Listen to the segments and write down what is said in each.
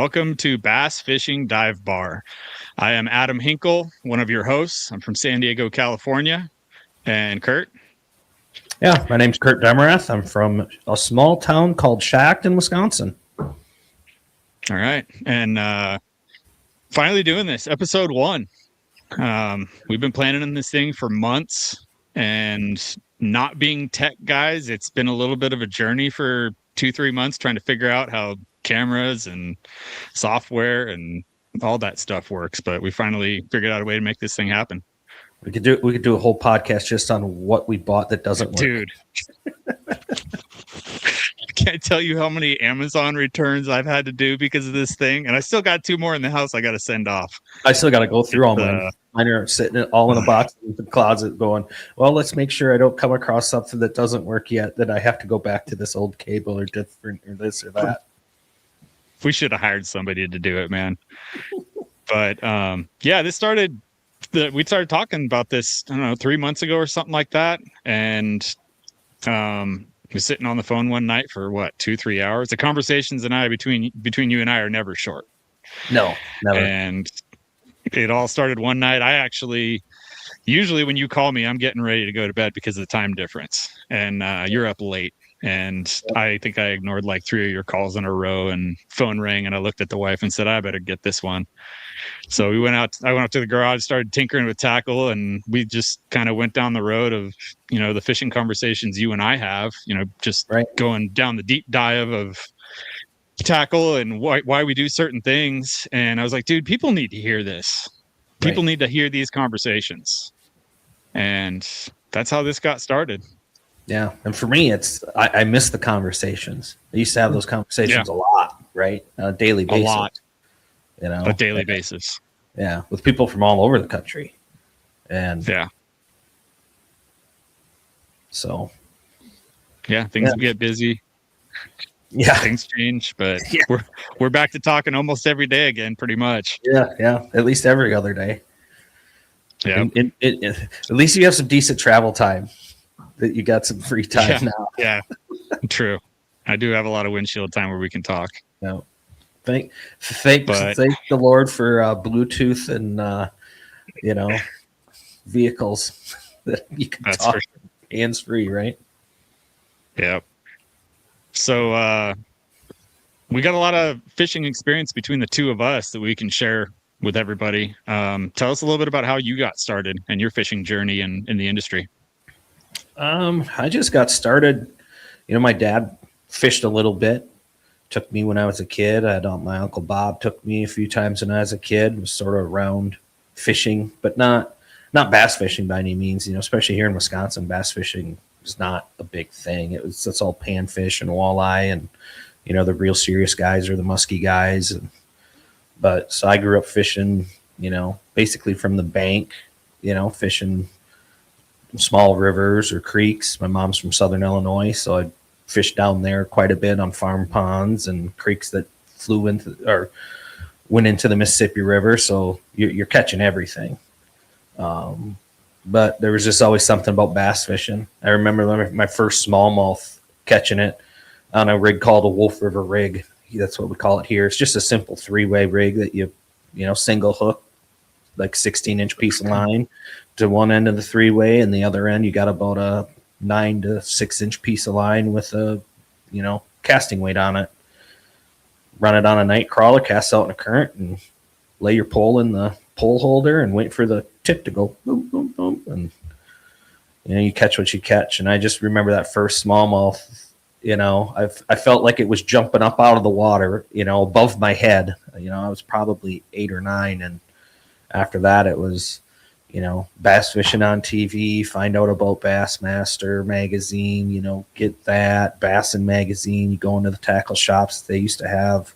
Welcome to Bass Fishing Dive Bar. I am Adam Hinkle, one of your hosts. I'm from San Diego, California. And Curt? Yeah, my name's Curt Demerath. I'm from a small town called Shackton, Wisconsin. All right. And finally doing this, episode 1. We've been planning on this thing for months, and not being tech guys, it's been a little bit of a journey for 2-3 months trying to figure out how cameras and software and all that stuff works, but we finally figured out a way to make this thing happen. We could do a whole podcast just on what we bought that doesn't work. Dude. I can't tell you how many Amazon returns I've had to do because of this thing, and I still got 2 more in the house I got to send off. I still got to go through all mine. Mine are sitting all in a box in the closet going, well, let's make sure I don't come across something that doesn't work yet, that I have to go back to this old cable or different or this or that. We should have hired somebody to do it, man. But yeah, we started talking about this, I don't know, 3 months ago or something like that. And we were sitting on the phone one night for 2-3 hours. The conversations between you and I are never short. No, never. And it all started one night. Usually when you call me, I'm getting ready to go to bed because of the time difference. And you're up late. And I think I ignored like 3 of your calls in a row, and phone rang, and I looked at the wife and said, I better get this one. So I went out to the garage, started tinkering with tackle, and we just kind of went down the road of, the fishing conversations you and I have, just going down the deep dive of tackle and why we do certain things. And I was like, dude, people need to hear this. People need to hear these conversations. And that's how this got started. Yeah. And for me, I miss the conversations. I used to have those conversations a lot, right? On a daily basis. A lot. A daily basis. Yeah. With people from all over the country. And yeah. So. Yeah. Things get busy. Yeah. Things change, but we're back to talking almost every day again, pretty much. Yeah. Yeah. At least every other day. Yeah. At least you have some decent travel time. That you got some free time now. Yeah, true. I do have a lot of windshield time where we can talk. No, thank the Lord for Bluetooth and vehicles that you can talk hands free, right? Yeah. So we got a lot of fishing experience between the two of us that we can share with everybody. Tell us a little bit about how you got started and your fishing journey in the industry. I just got started. My dad fished a little bit. Took me when I was a kid. My Uncle Bob took me a few times when I was a kid. Was sort of around fishing, but not bass fishing by any means. Especially here in Wisconsin, bass fishing is not a big thing. It's all panfish and walleye, and the real serious guys are the musky guys. So I grew up fishing, basically from the bank, fishing small rivers or creeks. My mom's from Southern Illinois, so I fished down there quite a bit on farm ponds and creeks that went into the Mississippi River. So you're catching everything. But there was just always something about bass fishing. I remember my first smallmouth catching it on a rig called a Wolf River rig. That's what we call it here. It's just a simple 3-way rig that you single hook, like 16-inch piece of line to one end of the 3-way, and the other end you got about a 9 to 6-inch piece of line with a casting weight on it. Run it on a night crawler, cast out in a current, and lay your pole in the pole holder and wait for the tip to go boom, boom, boom, and you catch what you catch. And I just remember that first smallmouth. I felt like it was jumping up out of the water, above my head. I was probably 8 or 9, and after that it was bass fishing on TV, find out about Bassmaster magazine, get that Bassin magazine. You go into the tackle shops. They used to have,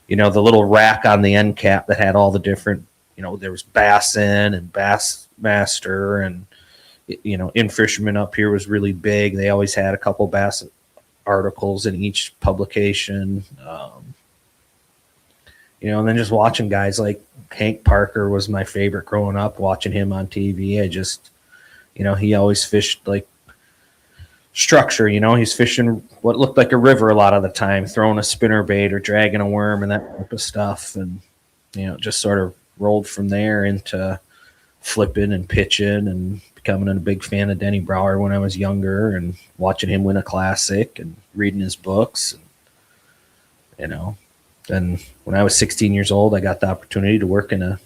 the little rack on the end cap that had all the different, there was Bassin and Bassmaster, and, In Fisherman up here was really big. They always had a couple bass articles in each publication. And then just watching guys like Hank Parker was my favorite growing up, watching him on TV. I just, he always fished like structure. He's fishing what looked like a river a lot of the time, throwing a spinner bait or dragging a worm and that type of stuff. And, just sort of rolled from there into flipping and pitching and becoming a big fan of Denny Brower when I was younger and watching him win a classic and reading his books. And, then when I was 16 years old, I got the opportunity to work in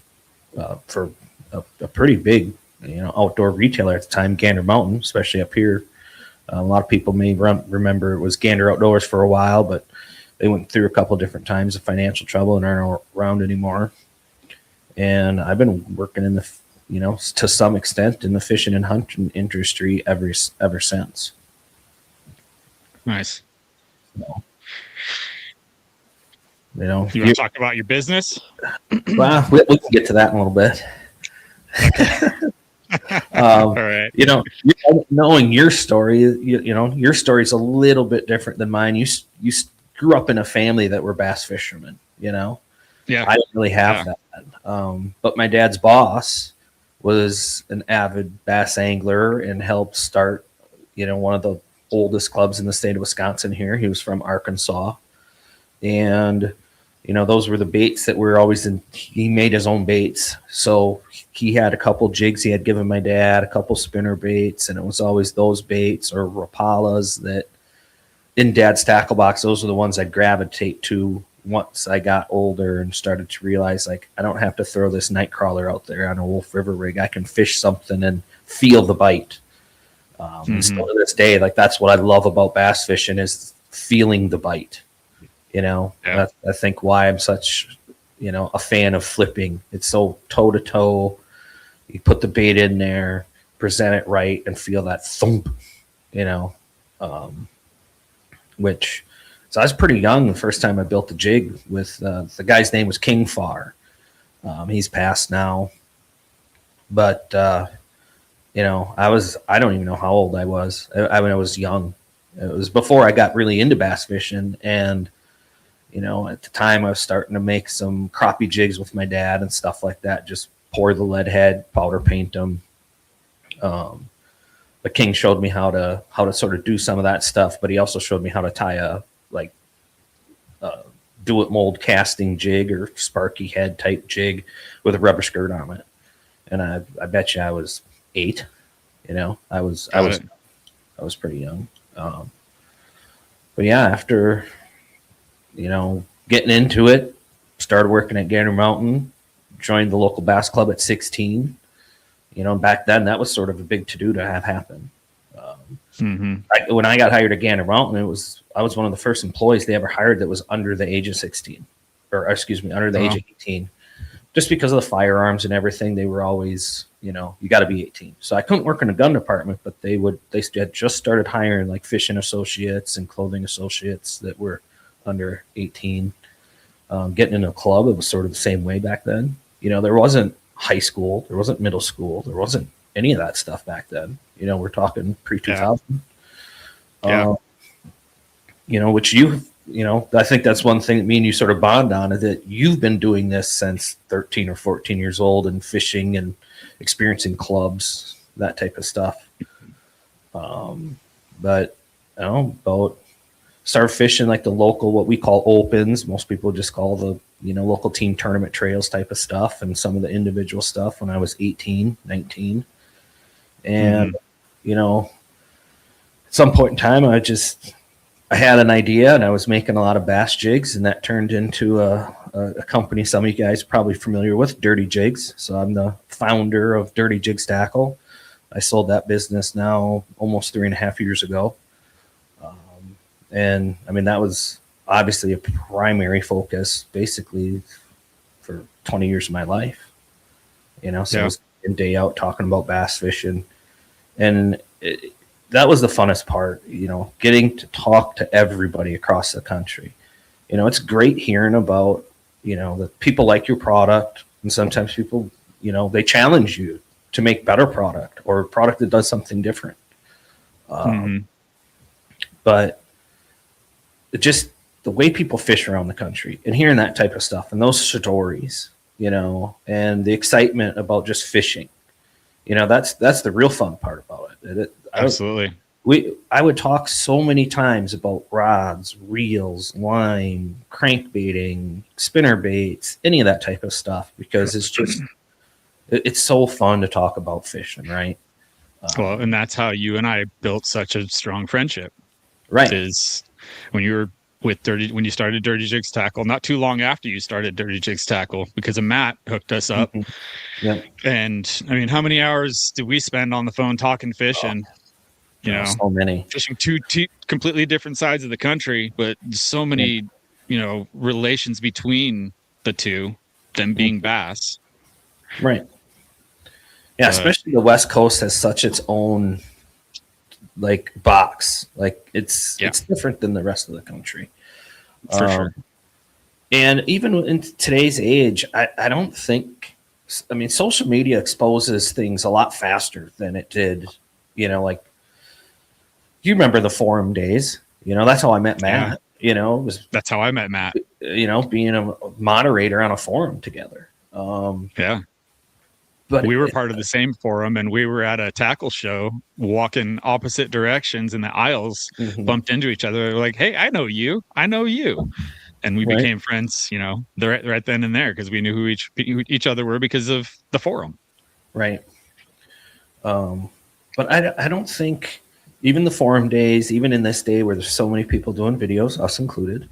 for a pretty big, outdoor retailer at the time, Gander Mountain, especially up here. A lot of people may remember it was Gander Outdoors for a while, but they went through a couple different times of financial trouble and aren't around anymore. And I've been working in to some extent in the fishing and hunting industry ever since. Nice. You want to talk about your business? Well, we can get to that in a little bit. All right. Knowing your story, your story is a little bit different than mine. You grew up in a family that were bass fishermen. Yeah. I didn't really have that. But my dad's boss was an avid bass angler and helped start, one of the oldest clubs in the state of Wisconsin here. He was from Arkansas. And, those were the baits that were always he made his own baits. So he had a couple jigs he had given my dad, a couple spinner baits, and it was always those baits or Rapalas that in dad's tackle box, those are the ones I'd gravitate to once I got older and started to realize, like, I don't have to throw this night crawler out there on a Wolf River rig. I can fish something and feel the bite. Still to this day, like, that's what I love about bass fishing is feeling the bite. I think why I'm such, a fan of flipping. It's so toe to toe. You put the bait in there, present it right, and feel that thump, which, so I was pretty young the first time I built a jig with, the guy's name was King Farr. He's passed now, but, I don't even know how old I was. I was young. It was before I got really into bass fishing, and at the time I was starting to make some crappie jigs with my dad and stuff like that. Just pour the lead head, powder paint them. But King showed me how to sort of do some of that stuff, but he also showed me how to tie a do it mold casting jig or sparky head type jig with a rubber skirt on it. And I bet you I was 8. I was pretty young. But yeah, after getting into it, started working at Gander Mountain, joined the local bass club at 16. Back then that was sort of a big to-do to have happen. When I got hired at Gander Mountain, I was one of the first employees they ever hired that was under the age of 16, or excuse me, under the age of 18. Just because of the firearms and everything, they were always, you got to be 18. So I couldn't work in a gun department, but they had just started hiring like fishing associates and clothing associates that were under 18. Getting in a club, it was sort of the same way back then. There wasn't high school, there wasn't middle school, there wasn't any of that stuff back then. We're talking pre-2000. Which I think that's one thing that me and you sort of bond on, is that you've been doing this since 13 or 14 years old and fishing and experiencing clubs, that type of stuff. But about started fishing like the local, what we call opens. Most people just call the, local team tournament trails type of stuff, and some of the individual stuff when I was 18, 19. And, at some point in time, I had an idea and I was making a lot of bass jigs, and that turned into a company some of you guys are probably familiar with, Dirty Jigs. So I'm the founder of Dirty Jigs Tackle. I sold that business now almost 3.5 years ago. And I mean, that was obviously a primary focus basically for 20 years of my life, so I was in day out talking about bass fishing, and that was the funnest part, getting to talk to everybody across the country. It's great hearing about, that people like your product, and sometimes people, they challenge you to make better product or a product that does something different. But just the way people fish around the country and hearing that type of stuff and those stories, and the excitement about just fishing, that's the real fun part about it. Absolutely. I would talk so many times about rods, reels, line, crankbaiting, spinner baits, any of that type of stuff, because it's so fun to talk about fishing, right? Well, and that's how you and I built such a strong friendship. Right. Is when you were when you started Dirty Jigs Tackle, not too long after you started Dirty Jigs Tackle, because of Matt hooked us up. Mhm. Yep. And I mean, how many hours did we spend on the phone talking fishing? So many. Fishing two completely different sides of the country, but so many, relations between the two, them being bass. Right. Yeah, especially the West Coast has such its own like box. Like it's different than the rest of the country. For sure. And even in today's age, I don't think, I mean, social media exposes things a lot faster than it did, like, you remember the forum days, that's how I met Matt, that's how I met Matt, being a moderator on a forum together. But we were part of the same forum, and we were at a tackle show walking opposite directions in the aisles, bumped into each other. We're like, hey, I know you. And we became friends, right then and there, because we knew who each other were because of the forum. Right. But I don't think, even the forum days, even in this day where there's so many people doing videos, us included,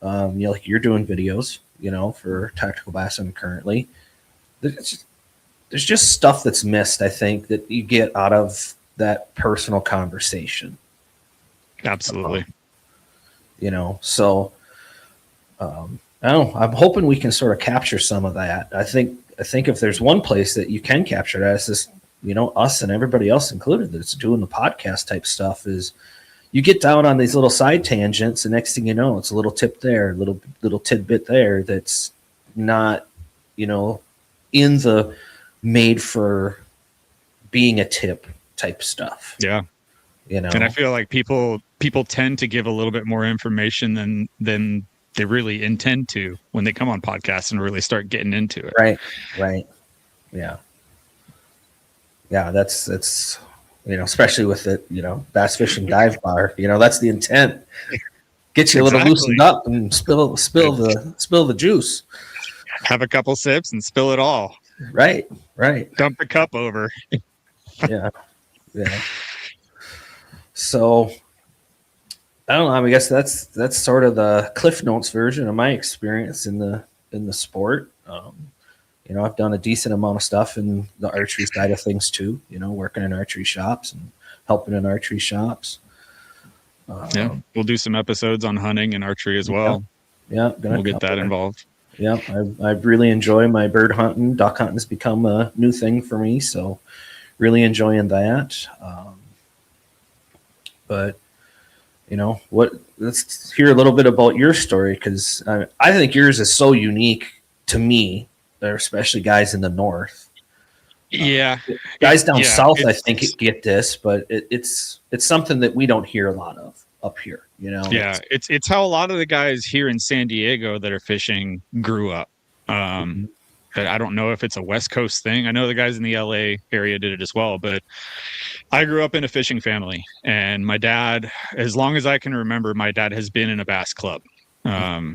like you're doing videos, for Tactical Bassin currently, there's just stuff that's missed, I think, that you get out of that personal conversation. Absolutely. So I don't know. I'm hoping we can sort of capture some of that. I think if there's one place that you can capture that, is this, us and everybody else included that's doing the podcast type stuff, is you get down on these little side tangents, and next thing you know, it's a little tip there, a little tidbit there that's not, in the made for being a tip type stuff. Yeah. And I feel like people tend to give a little bit more information than they really intend to when they come on podcasts and really start getting into it. Right. Yeah. That's especially with the, bass fishing dive bar, that's the intent. Get you a little loosened up and spill the juice. Have a couple sips and spill it all. Right. Dump the cup over. Yeah. So I don't know. I guess that's sort of the Cliff Notes version of my experience in the sport. I've done a decent amount of stuff in the archery side of things too. Working in archery shops and helping in archery shops. We'll do some episodes on hunting and archery as well. We'll get that involved. Yeah, I really enjoy my bird hunting. Duck hunting has become a new thing for me, so really enjoying that. But let's hear a little bit about your story, because I think yours is so unique to me, especially guys in the north. Guys down south, I think, get this, but it's something that we don't hear a lot of up here. It's how a lot of the guys here in San Diego that are fishing grew up. I don't know if it's a West Coast thing. I know the guys in the LA area did it as well, but I grew up in a fishing family, and my dad, as long as I can remember, my dad has been in a bass club.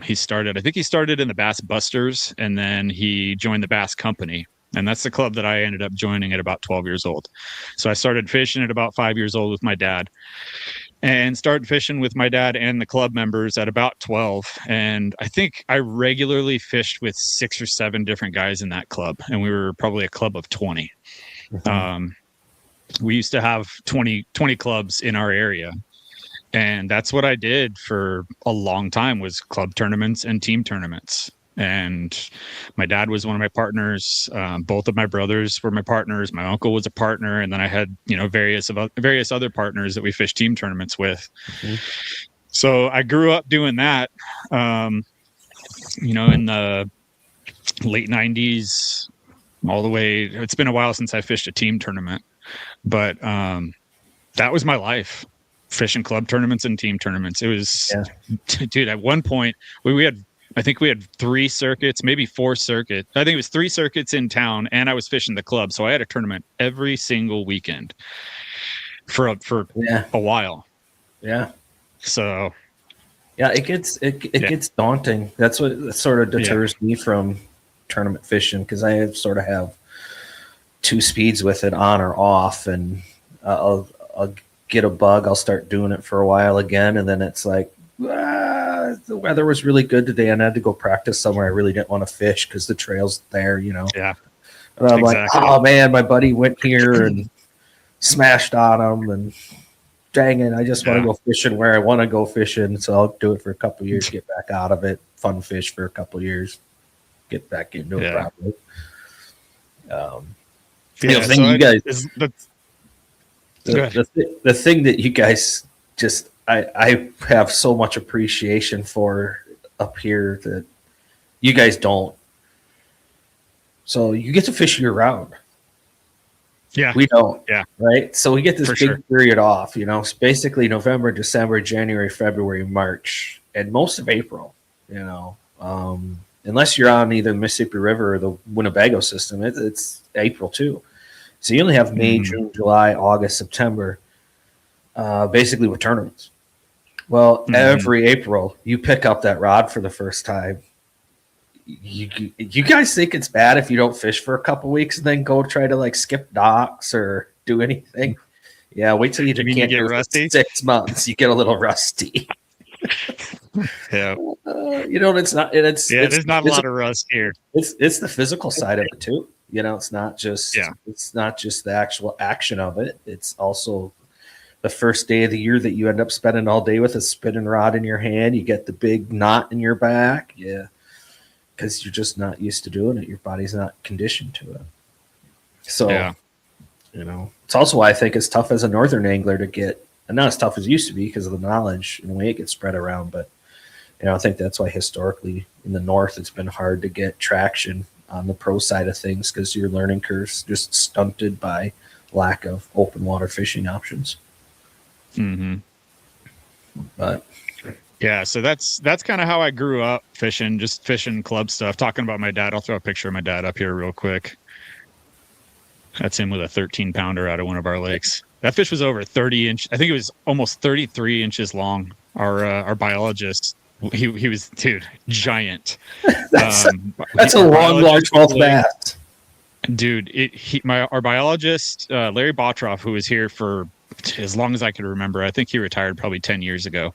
He started in the Bass Busters, and then he joined the Bass Company. And that's the club that I ended up joining at about 12 years old. So I started fishing at about 5 years old with my dad, and started fishing with my dad and the club members at about 12. And I think I regularly fished with 6 or 7 different guys in that club. And we were probably a club of 20. We used to have 20 clubs in our area. And that's what I did for a long time, was club tournaments and team tournaments. And my dad was one of my partners. Both of my brothers were my partners. My uncle was a partner. And then I had, various other partners that we fished team tournaments with. So I grew up doing that, in the late 90s, all the way. It's been a while since I fished a team tournament, but that was my life. Fishing club tournaments and team tournaments. It was, dude, at one point I think we had 3 circuits, maybe 4 circuits. I think it was 3 circuits in town, and I was fishing the club. So I had a tournament every single weekend. for Yeah. a while. Yeah. So Yeah, it gets daunting. That's what sort of deters me from tournament fishing, because I sort of have two speeds with it, on or off, and I'll get a bug, I'll start doing it for a while again, and then it's like, the weather was really good today, and I had to go practice somewhere I really didn't want to fish because the trail's there, Yeah. And I'm Exactly. like, oh man, my buddy went here and smashed on him, and dang it, I just want to go fishing where I want to go fishing, so I'll do it for a couple of years, get back out of it, fun fish for a couple of years, get back into it properly. The thing you guys, the thing that you guys just, I have so much appreciation for up here that you guys don't. So you get to fish year round. Yeah. We don't. Yeah. Right. So we get this big period off, It's basically November, December, January, February, March, and most of April, unless you're on either the Mississippi River or the Winnebago system, it's April too. So you only have May, June, July, August, September, basically with tournaments. Well, every April you pick up that rod for the first time. You guys think it's bad if you don't fish for a couple weeks and then go try to like skip docks or do anything? Yeah, wait till you can't get rusty. 6 months, you get a little rusty. Yeah, it's not. There's not a lot of rust here. It's the physical side of it too. It's not just the actual action of it. It's also the first day of the year that you end up spending all day with a spinning rod in your hand. You get the big knot in your back. Yeah. Because you're just not used to doing it. Your body's not conditioned to it. So, it's also why I think it's tough as a northern angler to get, and not as tough as it used to be because of the knowledge and the way it gets spread around. But, I think that's why historically in the north, it's been hard to get traction on the pro side of things because your learning curve's just stunted by lack of open water fishing options. But yeah, so that's kind of how I grew up fishing, just fishing club stuff. Talking about my dad, I'll throw a picture of my dad up here real quick. That's him with a 13-pounder out of one of our lakes. That fish was over 30 inch. I think it was almost 33 inches long. Our biologist, he was, dude, giant. That's a long, large mouth bass. Dude, our biologist, Larry Bottroff, who was here for as long as I could remember. I think he retired probably 10 years ago.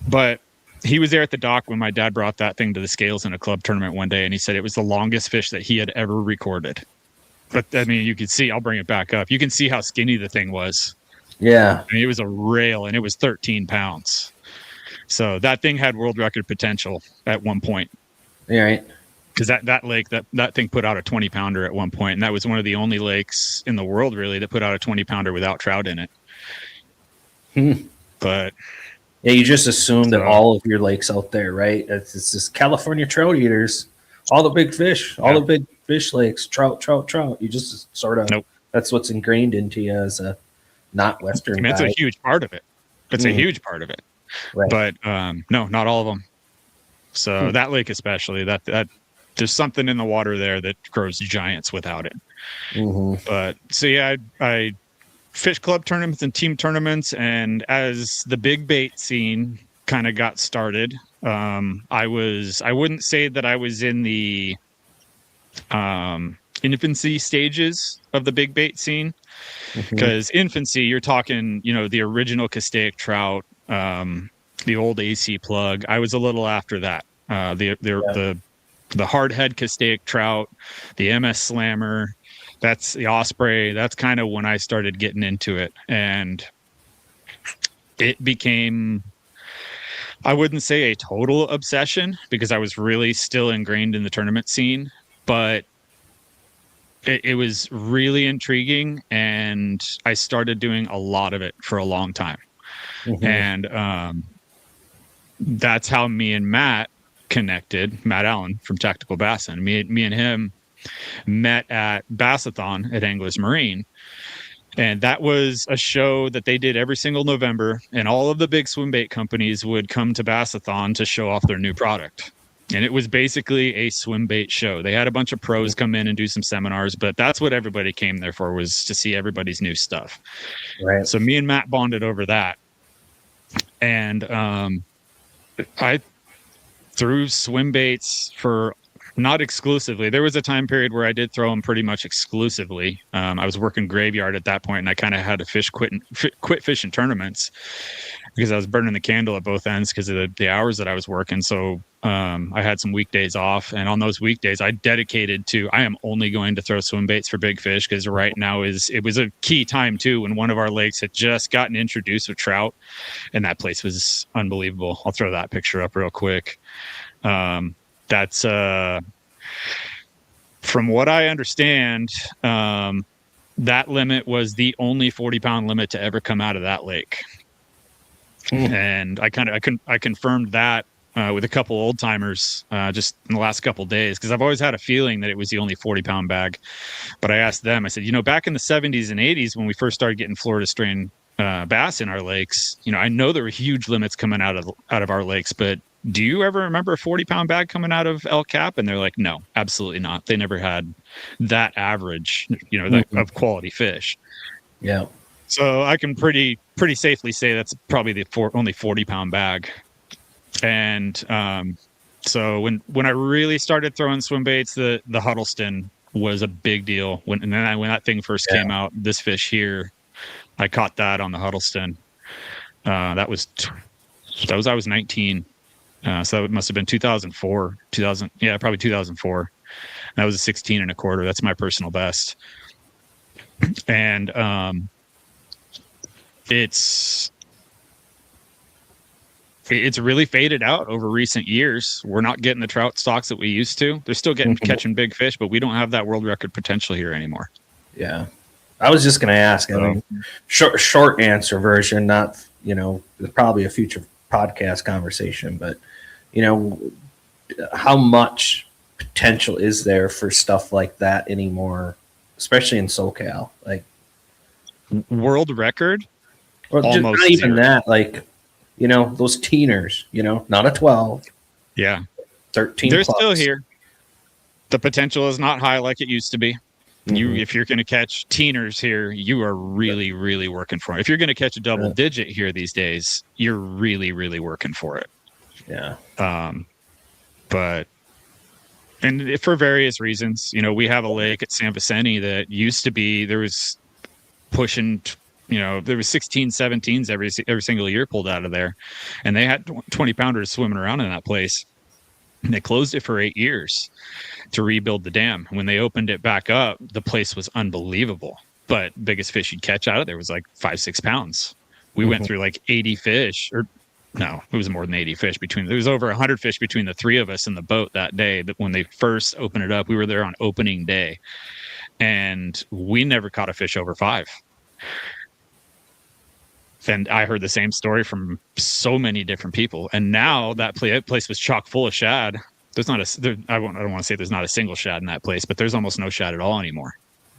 But he was there at the dock when my dad brought that thing to the scales in a club tournament one day, and he said it was the longest fish that he had ever recorded. But, I mean, you can see, I'll bring it back up. You can see how skinny the thing was. Yeah. I mean, it was a rail, and it was 13 pounds. So that thing had world record potential at one point. Yeah, right. Because that lake, that thing put out a 20-pounder at one point, and that was one of the only lakes in the world, really, that put out a 20-pounder without trout in it. But... yeah, you just assume that all of your lakes out there, right? It's just California trout eaters, all the big fish, all the big fish lakes, trout. You just sort of, that's what's ingrained into you as a not Western guy. That's a huge part of it. It's a huge part of it. Right. But no, not all of them. So that lake especially, that there's something in the water there that grows giants without it. But so yeah, I fish club tournaments and team tournaments, and as the big bait scene kind of got started, I wouldn't say that I was in the infancy stages of the big bait scene, because infancy, you're talking, the original castaic trout, the old AC plug. I was a little after that. The hardhead castaic trout, the MS slammer, that's the osprey. That's kind of when I started getting into it, and it became, I wouldn't say a total obsession because I was really still ingrained in the tournament scene, but it was really intriguing, and I started doing a lot of it for a long time. And that's how me and Matt connected. Matt Allen from Tactical Bassin. Me and him met at Bassathon at Anglers Marine, and that was a show that they did every single November, and all of the big swim bait companies would come to Bassathon to show off their new product. And it was basically a swim bait show. They had a bunch of pros come in and do some seminars, but that's what everybody came there for, was to see everybody's new stuff. Right. So me and Matt bonded over that. And I threw swim baits for, not exclusively. There was a time period where I did throw them pretty much exclusively. I was working graveyard at that point, and I kind of had to quit fishing tournaments because I was burning the candle at both ends because of the hours that I was working. So I had some weekdays off, and on those weekdays, I dedicated to, I am only going to throw swim baits for big fish, because right now it was a key time too when one of our lakes had just gotten introduced with trout, and that place was unbelievable. I'll throw that picture up real quick. That's from what I understand, that limit was the only 40-pound limit to ever come out of that lake. And I confirmed that with a couple old timers just in the last couple of days, because I've always had a feeling that it was the only 40-pound bag. But I asked them, I said, back in the 70s and 80s when we first started getting Florida strain bass in our lakes, I know there were huge limits coming out of our lakes, but do you ever remember a 40-pound bag coming out of El Cap? And they're like, no, absolutely not. They never had that average, of quality fish. Yeah. So I can pretty safely say that's probably the only 40-pound bag. And so when I really started throwing swim baits, the Huddleston was a big deal. When that thing first came out, this fish here, I caught that on the Huddleston. I was 19. So it must have been 2004, probably 2004. That was a 16 and a quarter. That's my personal best. And it's really faded out over recent years. We're not getting the trout stocks that we used to. They're still catching big fish, but we don't have that world record potential here anymore. Yeah. I was just going to ask, short answer version, not, probably a future podcast conversation, but how much potential is there for stuff like that anymore, especially in SoCal? Like world record? Or almost not even that, those teeners, not a 12. Yeah. 13 They're plus. still here. The potential is not high like it used to be. If you're going to catch teeners here, you are really, really working for it. If you're going to catch a double digit here these days, you're really, really working for it. Yeah. But for various reasons, we have a lake at San Vicente that used to be, there was pushing, there was 16, 17s every single year pulled out of there, and they had 20 pounders swimming around in that place. And they closed it for 8 years to rebuild the dam. When they opened it back up, the place was unbelievable. But biggest fish you'd catch out of there was like 5-6 pounds. We went through like 80 fish, or no, it was more than 80 fish there was over 100 fish between the three of us in the boat that day. That when they first opened it up, we were there on opening day, and we never caught a fish over 5. And I heard the same story from so many different people. And now that place was chock full of shad. There's not I don't want to say there's not a single shad in that place, but there's almost no shad at all anymore.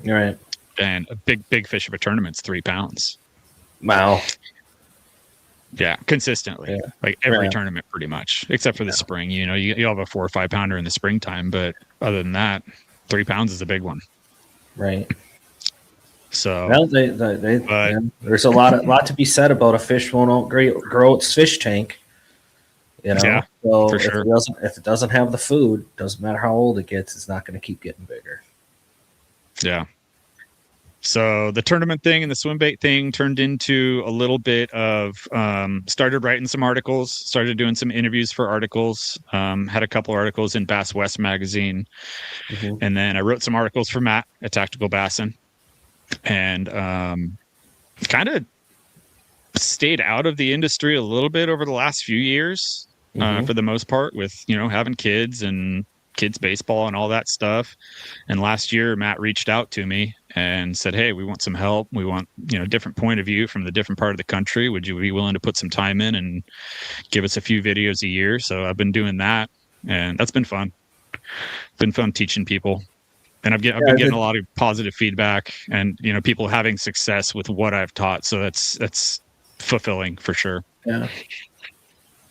You're right. And a big fish of a tournament's 3 pounds. Wow. Yeah, consistently. Yeah. Like every tournament pretty much, except for the spring. You have a 4 or 5 pounder in the springtime, but other than that, 3 pounds is a big one. Right. So there's a lot to be said about a fish won't grow its fish tank. Yeah, so for sure. If it doesn't have the food, doesn't matter how old it gets, it's not going to keep getting bigger. Yeah. So the tournament thing and the swim bait thing turned into a little bit of started writing some articles, started doing some interviews for articles, had a couple articles in Bass West magazine. And then I wrote some articles for Matt at Tactical Bassin, and kind of stayed out of the industry a little bit over the last few years, for the most part, with having kids and kids baseball and all that stuff. And last year Matt reached out to me and said, hey, we want some help. We want, a different point of view from the different part of the country. Would you be willing to put some time in and give us a few videos a year? So I've been doing that, and that's been fun. Been fun teaching people. And I've been getting a lot of positive feedback, and, people having success with what I've taught. So that's fulfilling for sure. Yeah.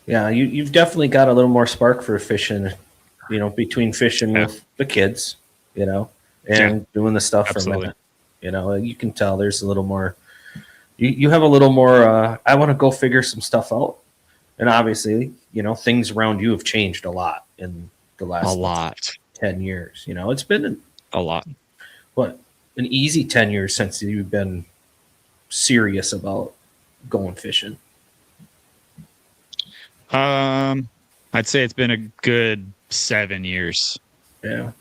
Yeah, you've definitely got a little more spark for fishing, between fishing Yeah, with the kids, yeah, and doing the stuff for absolutely. Matt. You can tell there's a little more. You have a little more. I want to go figure some stuff out, and obviously, things around you have changed a lot in the A last, let's say, lot, 10 years. It's been a lot. what an easy 10 years since you've been serious about going fishing. I'd say it's been a good 7 years, Yeah.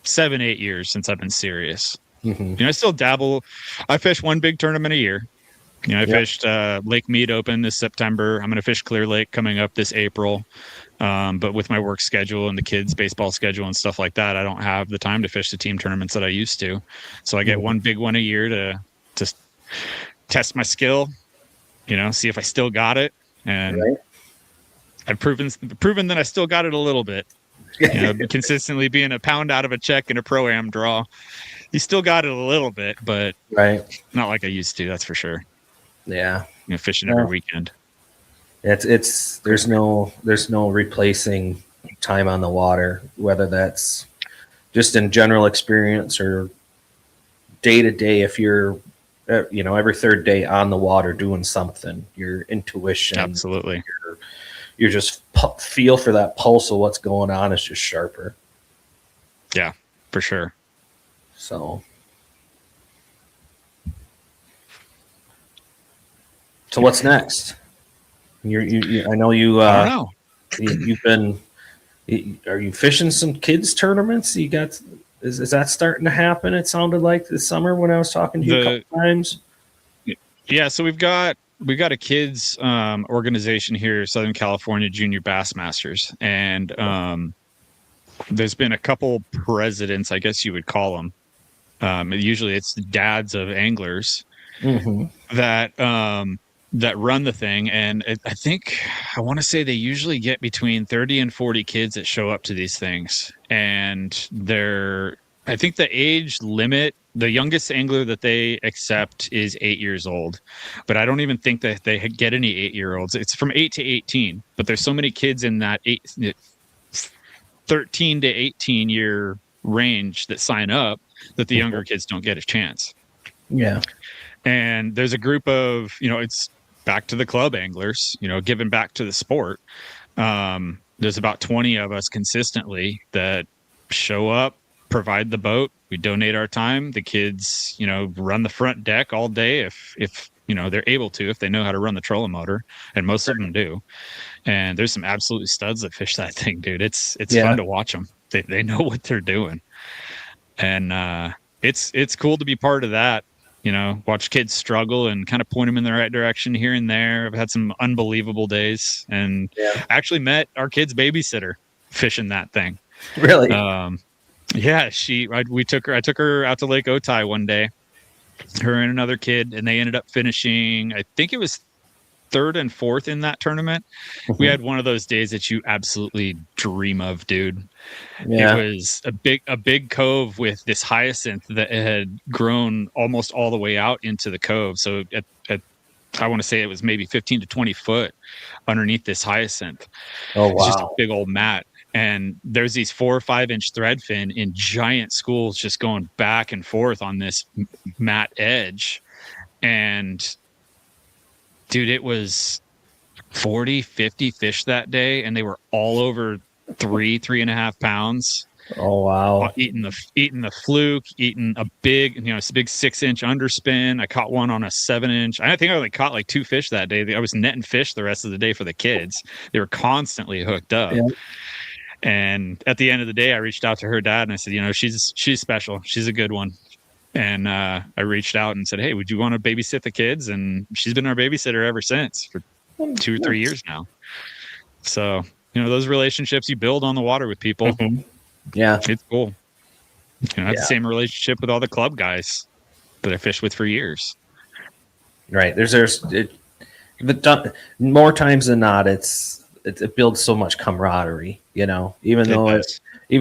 7, 8 years since I've been serious. Hmm. I still dabble. I fish one big tournament a year. I Yep. fished Lake Mead Open this September. I'm going to fish Clear Lake coming up this April. But with my work schedule and the kids' baseball schedule and stuff like that, I don't have the time to fish the team tournaments that I used to. So I get Mhm. one big one a year to test my skill, see if I still got it. And Right. I've proven that I still got it a little bit. Consistently being a pound out of a check in a pro-am draw. You still got it a little bit, but Right. not like I used to, that's for sure. Yeah. Fishing every Well, weekend. it's there's no replacing time on the water, whether that's just in general experience or day to day. If you're every third day on the water doing something, your intuition, Absolutely. you're just feel for that pulse of what's going on is just sharper. Yeah, for sure. So what's next? I know I don't know. you've been. Are you fishing some kids tournaments? You got is that starting to happen? It sounded like this summer when I was talking to you a The couple times. Yeah, so we've got a kids organization here, Southern California Junior Bassmasters, and there's been a couple presidents, I guess you would call them. Usually it's dads of anglers Mm-hmm. that run the thing, and I think I want to say they usually get between 30 and 40 kids that show up to these things, and I think the age limit, the youngest angler that they accept is 8 years old, but I don't even think that they get any 8-year-olds. It's from 8 to 18, but there's so many kids in that 13 to 18 year range that sign up that the younger kids don't get a chance. Yeah. And there's a group of, it's back to the club anglers, giving back to the sport. There's about 20 of us consistently that show up, provide the boat. We donate our time. The kids, run the front deck all day if they're able to, if they know how to run the trolling motor, and most of them do. And there's some absolute studs that fish that thing, dude. It's Yeah. fun to watch them. They know what they're doing, and it's cool to be part of that. Watch kids struggle and kind of point them in the right direction here and there. I've had some unbelievable days, and Yeah. I actually met our kid's babysitter fishing that thing. Really. Yeah, I took her out to Lake Otay one day, her and another kid, and they ended up finishing, I think it was third and fourth in that tournament. We had one of those days that you absolutely dream of, dude. Yeah. It was a big cove with this hyacinth that had grown almost all the way out into the cove. So I want to say it was maybe 15 to 20 foot underneath this hyacinth. Oh It's just a wow. big old mat. And there's these 4 or 5 inch thread fin in giant schools just going back and forth on this mat edge. And dude, it was 40, 50 fish that day, and they were all over 3.5 pounds. Oh wow. Eating the fluke, eating a big, it's a big 6-inch underspin. I caught one on a 7-inch. I think I only caught like 2 fish that day. I was netting fish the rest of the day for the kids. They were constantly hooked up. Yeah. And at the end of the day, I reached out to her dad and I said, she's special. She's a good one. And I reached out and said, hey, would you want to babysit the kids? And she's been our babysitter ever since for 2 or 3 years now. So, those relationships you build on the water with people, Yeah. it's cool. I have the same relationship with all the club guys that I fished with for years. Right. More times than not, it builds so much camaraderie. Even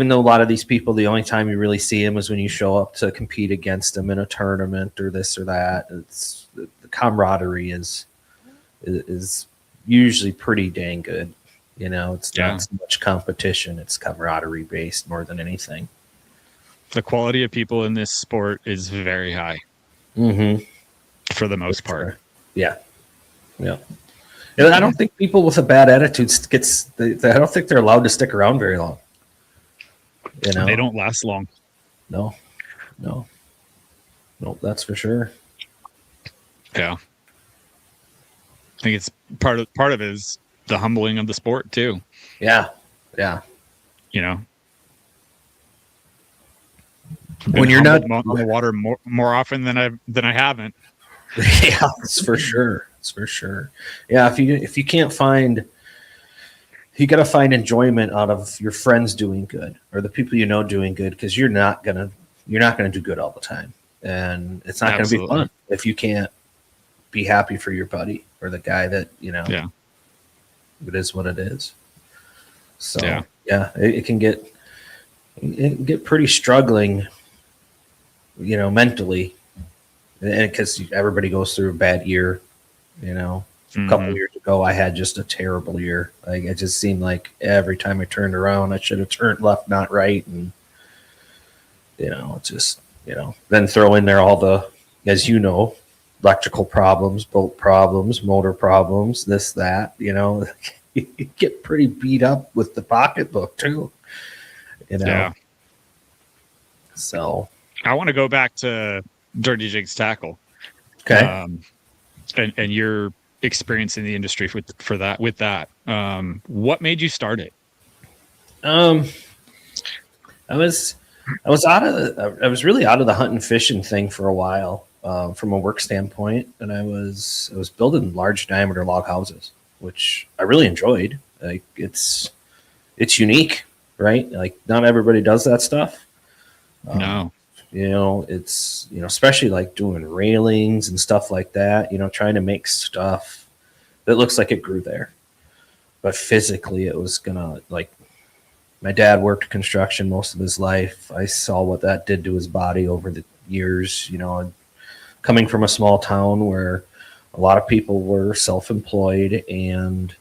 though a lot of these people, the only time you really see them is when you show up to compete against them in a tournament or this or that. It's the camaraderie is usually pretty dang good. You know, it's Yeah. not so much competition; it's camaraderie based more than anything. The quality of people in this sport is very high Mm-hmm. for the most part. Yeah, yeah. And I don't think people with a bad attitude I don't think they're allowed to stick around very long. You They know, don't last long. no, no, no, that's for sure. Yeah. I think it's part of it is the humbling of the sport too. Yeah, yeah. You know, I've been When you're not, humbled on the water more often than I haven't. yeah, it's for sure. It's for sure. Yeah, if you can't find, you got to find enjoyment out of your friends doing good or the people you know doing good, because you're not gonna do good all the time, and it's not gonna be fun if you can't be happy for your buddy or the guy that you know. Yeah. It is what it is. So Yeah. yeah, it can get pretty struggling, you know, mentally, and because everybody goes through a bad year, you know. A couple years ago, I had just a terrible year. Like it just seemed like every time I turned around, I should have turned left, not right, and you know, it's just Then throw in there all the, as you know, electrical problems, boat problems, motor problems, this that. You know, you get pretty beat up with the pocketbook too. You know. Yeah. So I want to go back to Dirty Jigs Tackle. okay. And your experience in the industry with that. What made you start it? I was really out of the hunting fishing thing for a while, from a work standpoint, and I was building large diameter log houses, which I really enjoyed. Like it's unique, right? Like not everybody does that stuff. No. You know, it's especially like doing railings and stuff like that. You know, trying to make stuff that looks like it grew there, but physically it was gonna like. My dad worked construction most of his life. I saw what that did to his body over the years. You know, coming from a small town where a lot of people were self-employed and,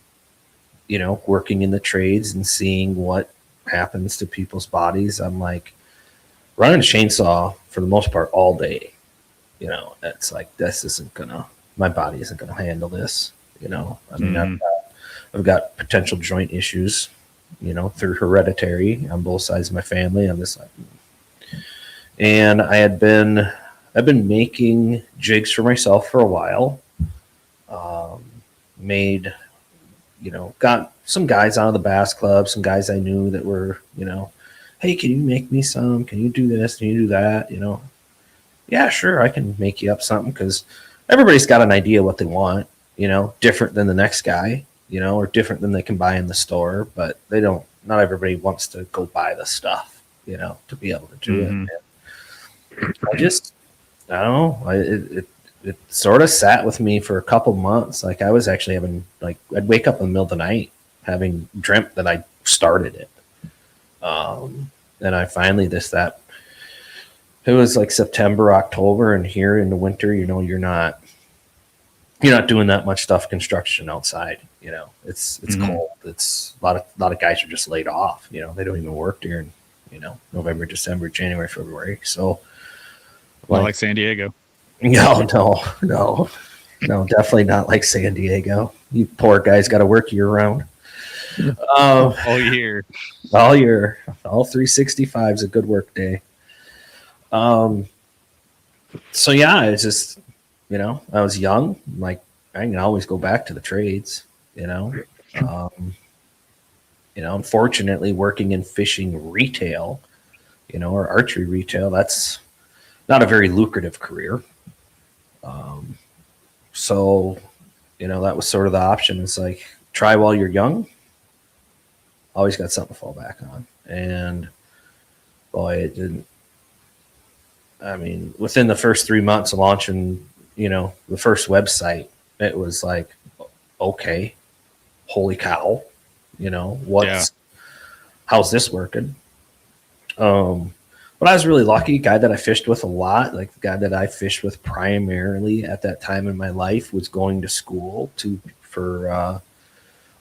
you know, working in the trades and seeing what happens to people's bodies, I'm like, running a chainsaw for the most part all day. You know, it's like, my body isn't gonna handle this. You know, I mean, I've got potential joint issues, you know, through hereditary on both sides of my family. I'm just like, and I've been making jigs for myself for a while. Made, you know, got some guys out of the bass club, some guys I knew that were, you know, hey, can you make me some? Can you do this? Can you do that? You know, yeah, sure, I can make you up something, because everybody's got an idea what they want, you know, different than the next guy, you know, or different than they can buy in the store, but not everybody wants to go buy the stuff, you know, to be able to do it. And I don't know. It sort of sat with me for a couple months. Like I was actually having, like, I'd wake up in the middle of the night having dreamt that I started it. And I finally it was like September, October, and here in the winter, you know, you're not doing that much stuff construction outside. You know, it's cold. It's a lot of guys are just laid off. You know, they don't even work during, you know, November, December, January, February. So, like San Diego. No, definitely not like San Diego. You poor guys got to work year round. All year. All year. All 365 is a good work day. So yeah, it's just, you know, I was young. Like I can always go back to the trades, you know. You know, unfortunately working in fishing retail, you know, or archery retail, that's not a very lucrative career. So, you know, that was sort of the option. It's like, try while you're young. Always got something to fall back on. And boy, it didn't. I mean, within the first 3 months of launching, you know, the first website, it was like, okay, holy cow, you know, how's this working? But I was really lucky. Guy that I fished with a lot, like the guy that I fished with primarily at that time in my life, was going to school for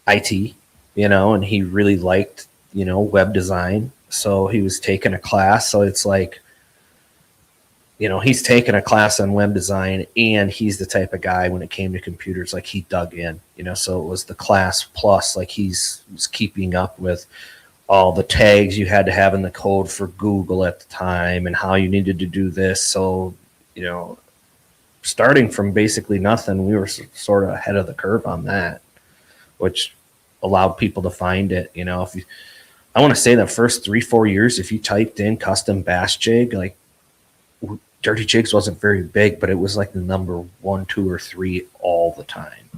IT, and he really liked, web design. So he was taking a class. So it's like, he's taken a class on web design, and he's the type of guy when it came to computers, like he dug in, so it was the class plus, like he was keeping up with all the tags you had to have in the code for Google at the time and how you needed to do this. So, starting from basically nothing, we were sort of ahead of the curve on that, which allowed people to find it. I want to say that first 3-4 years, if you typed in custom bass jig, like Dirty Jigs wasn't very big, but it was like the number 1, 2, or 3 all the time.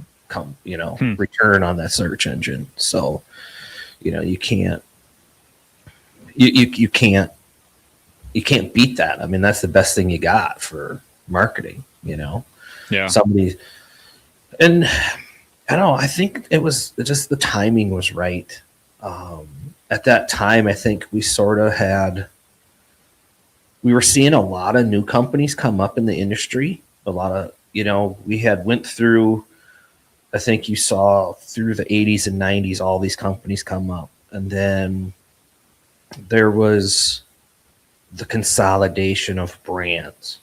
Return on that search engine. So, you can't beat that. I mean, that's the best thing you got for marketing. Yeah. Somebody, and I don't know. I think it was just the timing was right. At that time, I think we were seeing a lot of new companies come up in the industry. A lot of, we had went through, I think you saw through the 80s and 90s, all these companies come up. And then there was the consolidation of brands,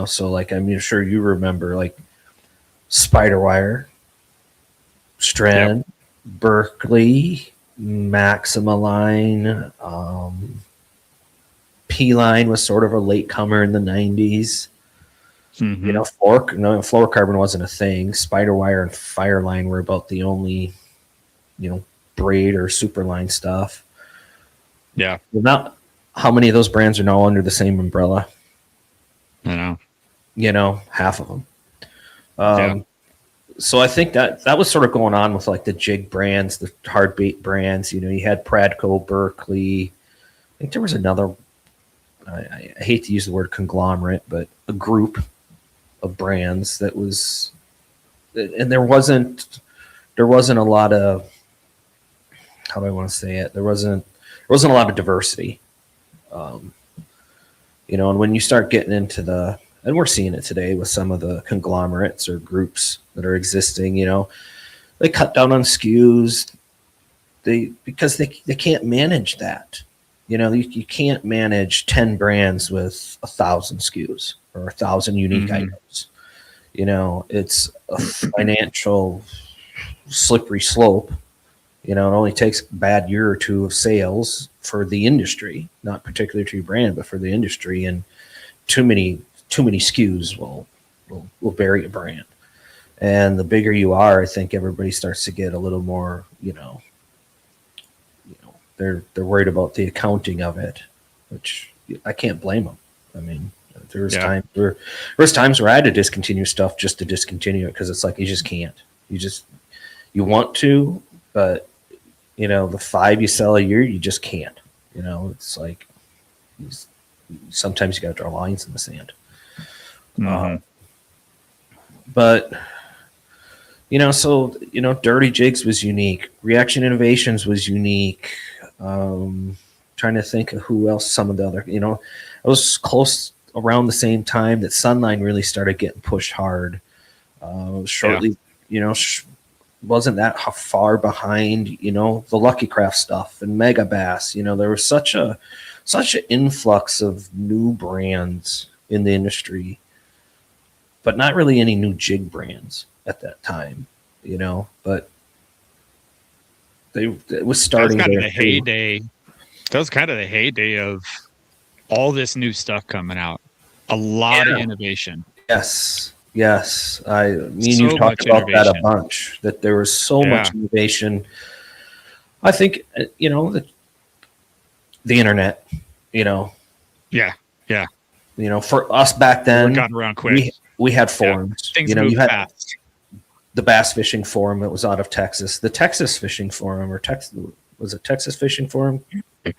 so like, I'm sure you remember like Spiderwire, Strand, Berkeley, Maxima Line, P Line was sort of a late comer in the 90s. Mm-hmm. Fluorocarbon wasn't a thing. Spiderwire and Fireline were about the only, braid or superline stuff. Yeah. Well, now, how many of those brands are now under the same umbrella? I know. Half of them. So I think that was sort of going on with like the jig brands, the hard bait brands. You had Pradco, Berkeley. I think there was another. I hate to use the word conglomerate, but a group of brands that was, and there wasn't a lot of, how do I want to say it? There wasn't a lot of diversity. And when you start getting into and we're seeing it today with some of the conglomerates or groups that are existing, they cut down on SKUs because they can't manage that. You can't manage 10 brands with 1,000 SKUs or 1,000 unique items. It's a financial slippery slope. It only takes a bad year or two of sales for the industry, not particularly to your brand, but for the industry. And too many SKUs will bury a brand. And the bigger you are, I think everybody starts to get a little more, they're worried about the accounting of it, which I can't blame them. I mean, there's times where I had to discontinue stuff just to discontinue it because it's like you just can't. You want to, but the 5 you sell a year, you just can't. It's like sometimes you got to draw lines in the sand. Mm-hmm. But Dirty Jigs was unique. Reaction Innovations was unique. Trying to think of who else. Some of the other, I was close around the same time that Sunline really started getting pushed hard. Shortly, wasn't that far behind, the Lucky Craft stuff and Mega Bass. There was such an influx of new brands in the industry, but not really any new jig brands at that time, but it was starting. That was kind of the heyday. That was kind of the heyday of all this new stuff coming out. A lot of innovation. Yes. Me and you talked about that a bunch, that there was so much innovation. I think, the internet, Yeah. For us back then, got around quick. We had forums. Things moved fast. The Bass Fishing Forum that was out of Texas, the Texas Fishing Forum, was it Texas Fishing Forum? I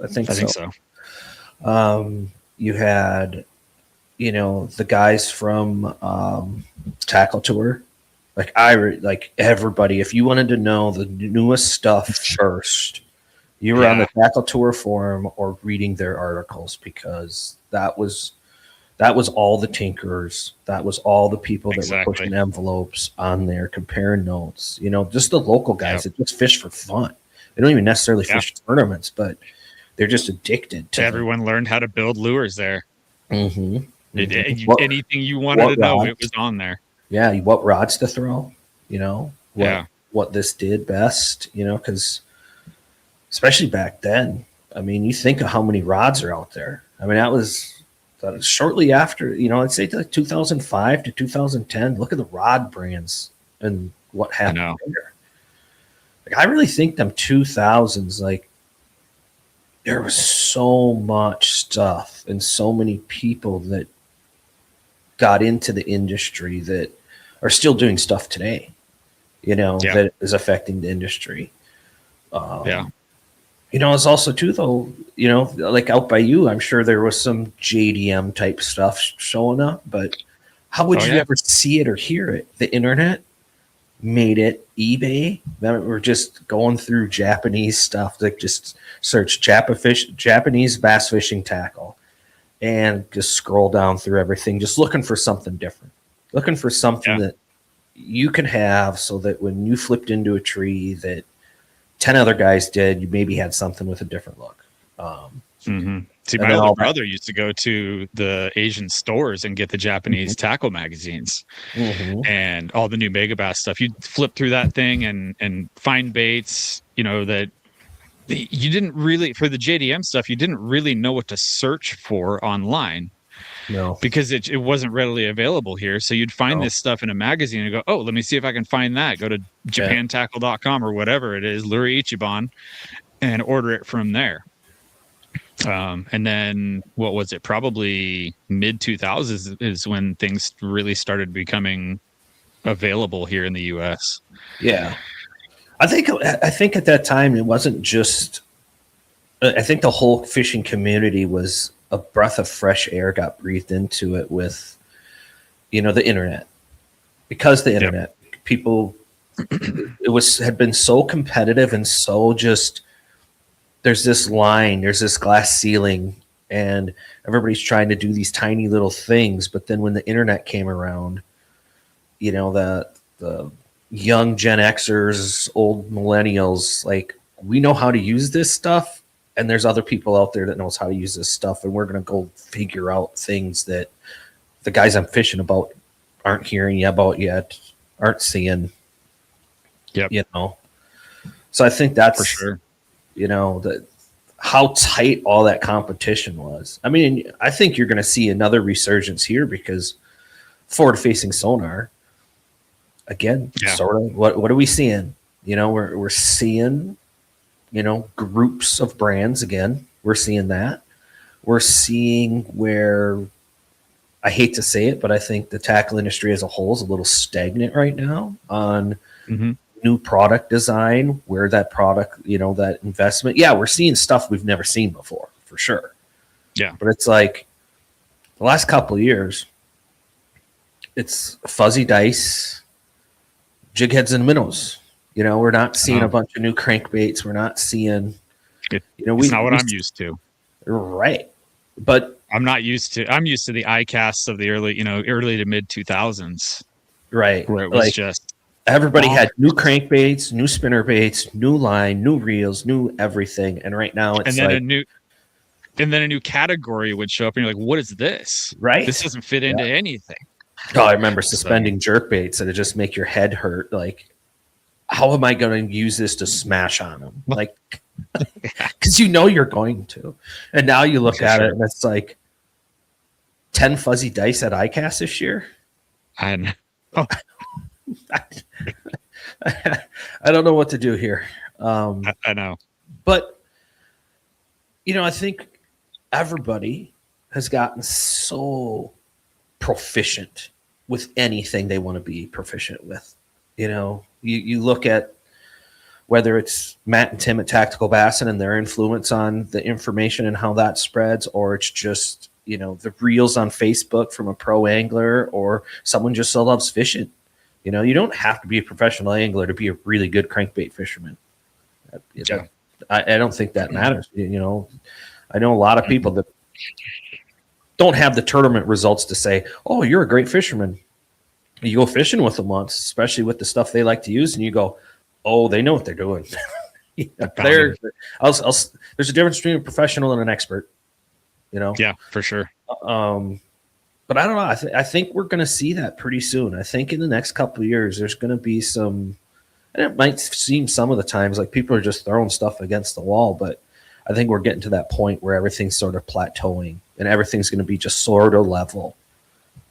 think so. You had, the guys from Tackle Tour. Like everybody, if you wanted to know the newest stuff first, you were on the Tackle Tour forum or reading their articles, because that was that was all the tinkerers. That was all the people that were Exactly. pushing envelopes on there, comparing notes. Just the local guys that just fish for fun. They don't even necessarily fish tournaments, but they're just addicted to Everyone learned how to build lures there. Mm-hmm. Anything you wanted to know, it was on there. Yeah, what rods to throw, what this did best, because especially back then, I mean, you think of how many rods are out there. I mean, that was shortly after, I'd say like 2005 to 2010. Look at the rod brands and what happened there. Like, I really think them 2000s, like, there was so much stuff and so many people that got into the industry that are still doing stuff today, that is affecting the industry. It's also too, though, like out by you, I'm sure there was some JDM type stuff showing up, but how would you ever see it or hear it? The internet made it. eBay. We're just going through Japanese stuff, like just search Japanese bass fishing tackle and just scroll down through everything, just looking for something different, looking for something that you can have so that when you flipped into a tree that 10 other guys did, you maybe had something with a different look. See, my older brother used to go to the Asian stores and get the Japanese tackle magazines and all the new Megabass stuff. You'd flip through that thing and find baits, that you didn't really, for the JDM stuff, you didn't really know what to search for online. No, because it wasn't readily available here. So you'd find this stuff in a magazine and go, oh, let me see if I can find that. Go to japantackle.com or whatever it is, Lure Ichiban, and order it from there. And then what was it? Probably mid 2000s is when things really started becoming available here in the US. Yeah. I think at that time, it wasn't just, I think the whole fishing community was a breath of fresh air got breathed into it with, the internet, because the internet, people, had been so competitive and so just, there's this line, there's this glass ceiling, and everybody's trying to do these tiny little things. But then when the internet came around, the young Gen Xers, old millennials, like, we know how to use this stuff. And there's other people out there that knows how to use this stuff. And we're going to go figure out things that the guys I'm fishing about aren't hearing about yet, aren't seeing. So I think that's for sure. How tight all that competition was. I mean, I think you're going to see another resurgence here because forward-facing sonar, again, sort of. What are we seeing? We're seeing, groups of brands again. We're seeing that. We're seeing where, I hate to say it, but I think the tackle industry as a whole is a little stagnant right now on new product design, where that product, that investment. Yeah, we're seeing stuff we've never seen before, for sure. Yeah. But it's like the last couple of years, it's fuzzy dice, jig heads and minnows. We're not seeing a bunch of new crankbaits. We're not seeing, it's not what I'm used to. Right. But I'm used to the iCasts of the early to mid 2000s. Right. Where it was just everybody had new crankbaits, new spinner baits, new line, new reels, new everything. And right now it's a new category would show up and you're like, what is this? Right. This doesn't fit into anything. Oh, I remember suspending jerk baits that just make your head hurt. Like, how am I going to use this to smash on them? Like, because you're going to. And now you look at it and it's like 10 fuzzy dice at ICAST this year. I know. I don't know what to do here. I know. But, I think everybody has gotten so proficient with anything they want to be proficient with. You look at whether it's Matt and Tim at Tactical Bassin and their influence on the information and how that spreads, or it's just, the reels on Facebook from a pro angler or someone just so loves fishing. You don't have to be a professional angler to be a really good crankbait fisherman. I don't think that matters. I know a lot of people that don't have the tournament results to say, oh, you're a great fisherman. You go fishing with them once, especially with the stuff they like to use, and you go, oh, they know what they're doing. There's a difference between a professional and an expert, you know? Yeah, for sure. But I don't know. I think we're going to see that pretty soon. I think in the next couple of years, there's going to be some, and it might seem some of the times like people are just throwing stuff against the wall, but I think we're getting to that point where everything's sort of plateauing and everything's going to be just sort of level.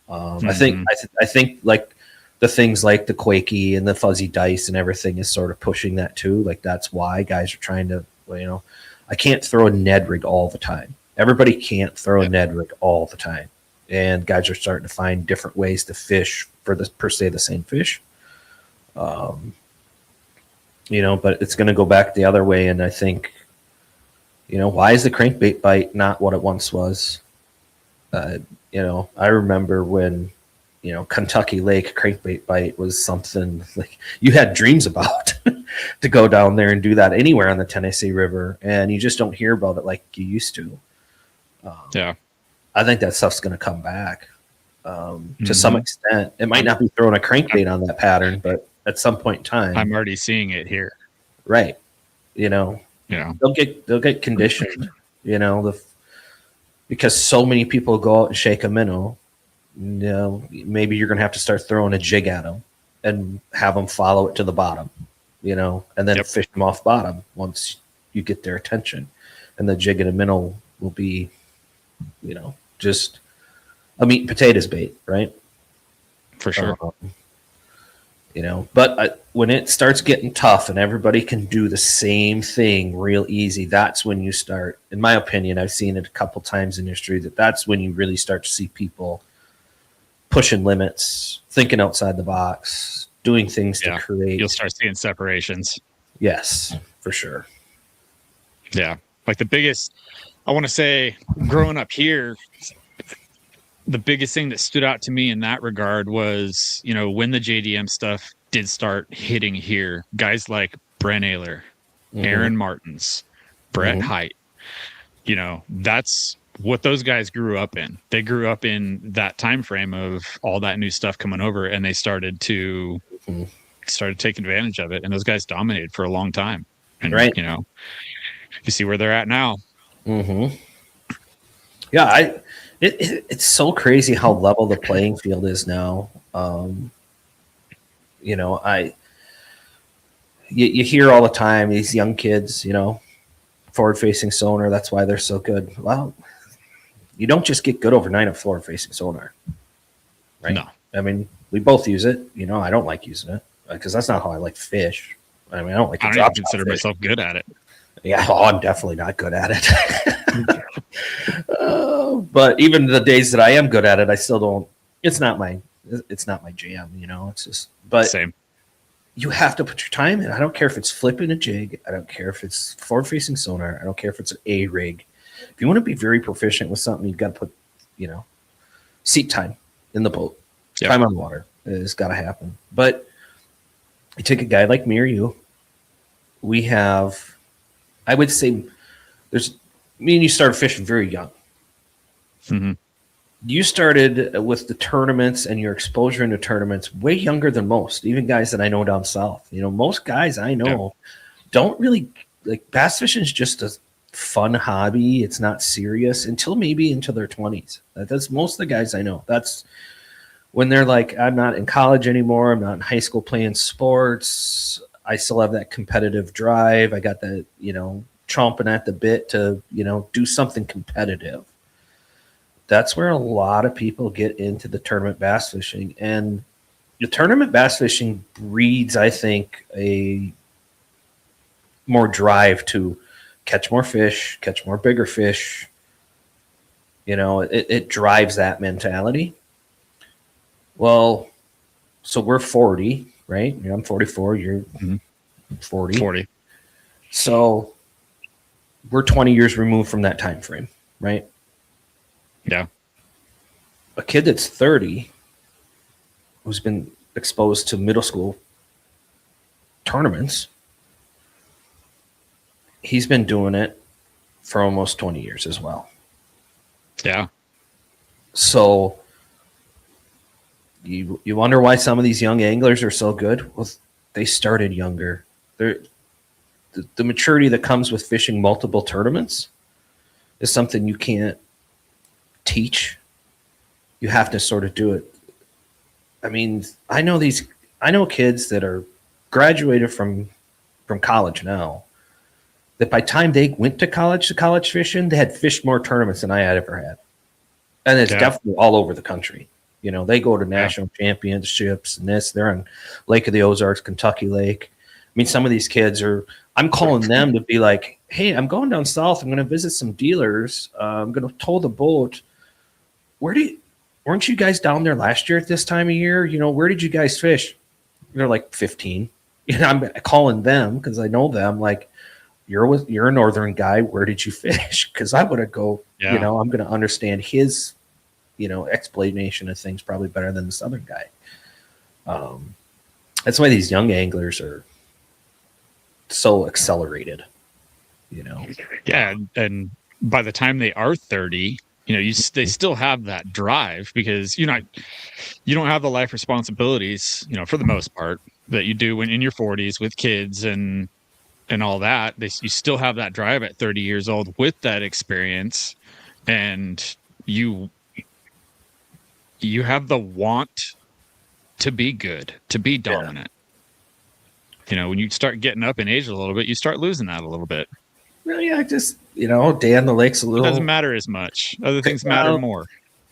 I think like the things like the Quakey and the fuzzy dice and everything is sort of pushing that too. Like that's why guys are trying to, I can't throw a Ned rig all the time. Everybody can't throw a Ned rig all the time. And guys are starting to find different ways to fish for the per se the same fish. But it's going to go back the other way. And I think, why is the crankbait bite not what it once was? I remember when, Kentucky Lake crankbait bite was something like you had dreams about to go down there and do that anywhere on the Tennessee River. And you just don't hear about it like you used to. I think that stuff's going to come back to some extent. It might not be throwing a crankbait on that pattern, but at some point in time, I'm already seeing it here. Right. They'll get conditioned, because so many people go out and shake a minnow. Maybe you're going to have to start throwing a jig at them and have them follow it to the bottom, and then fish them off bottom once you get their attention. And the jig and a minnow will be, just a meat and potatoes bait, right? For sure. But when it starts getting tough and everybody can do the same thing real easy, that's when you start, in my opinion, I've seen it a couple times in history, that's when you really start to see people pushing limits, thinking outside the box, doing things to create. You'll start seeing separations. Yes, for sure. Yeah. Like the biggest, I want to say, growing up here, the biggest thing that stood out to me in that regard was, when the JDM stuff did start hitting here, guys like Brent Ayler, Aaron Martins, Brett Height, that's what those guys grew up in. They grew up in that time frame of all that new stuff coming over, and they started to take advantage of it. And those guys dominated for a long time. And, you see where they're at now. Yeah, it's so crazy how level the playing field is now. You hear all the time these young kids, forward-facing sonar. That's why they're so good. Well, you don't just get good overnight at forward-facing sonar, right? No. I mean, we both use it. I don't like using it because that's not how I like to fish. I mean, I don't like to I don't even consider myself good at it. Yeah, I'm definitely not good at it. But even the days that I am good at it, I still don't. It's not my jam. It's just. But same. You have to put your time in. I don't care if it's flipping a jig. I don't care if it's forward-facing sonar. I don't care if it's an A rig. If you want to be very proficient with something, you've got to put, seat time in the boat. Yep. Time on water has got to happen. But you take a guy like me or you. We have, I would say, me and you started fishing very young. You started with the tournaments and your exposure into tournaments way younger than most, even guys that I know down south. Most guys I know don't really like bass fishing is just a fun hobby. It's not serious until maybe into their 20s. That's most of the guys I know. That's when they're like, I'm not in college anymore. I'm not in high school playing sports. I still have that competitive drive. I got that, chomping at the bit to, do something competitive. That's where a lot of people get into the tournament bass fishing. And the tournament bass fishing breeds, I think, a more drive to catch more fish, catch more bigger fish. It drives that mentality. Well, so we're 40, right? I'm 44. You're 40. 40. So we're 20 years removed from that time frame, right? Yeah. A kid that's 30 who's been exposed to middle school tournaments, he's been doing it for almost 20 years as well. Yeah. So you wonder why some of these young anglers are so good. Well, they started younger. The maturity that comes with fishing multiple tournaments is something you can't teach. You have to sort of do it. I mean, I know kids that are graduated from college now, that by the time they went to college fishing, they had fished more tournaments than I had ever had. And it's definitely all over the country. You know, they go to national championships and this. They're on Lake of the Ozarks, Kentucky Lake. I mean, some of these kids are. I'm calling them to be like, "Hey, I'm going down south. I'm going to visit some dealers. I'm going to tow the boat. Weren't you guys down there last year at this time of year? You know, where did you guys fish?" They're like 15. You know, I'm calling them because I know them. Like, you're a northern guy. Where did you fish? Because I want to go. Yeah. You know, I'm going to understand his, explanation of things probably better than the southern guy. That's why these young anglers are so accelerated. Yeah, and by the time they are 30, they still have that drive because you don't have the life responsibilities, for the most part, that you do when in your 40s with kids and all that. You still have that drive at 30 years old with that experience, and you have the want to be good, to be dominant. When you start getting up in age a little bit, you start losing that a little bit. Well, yeah, just day on the lake's a little. It doesn't matter as much. Other things matter more.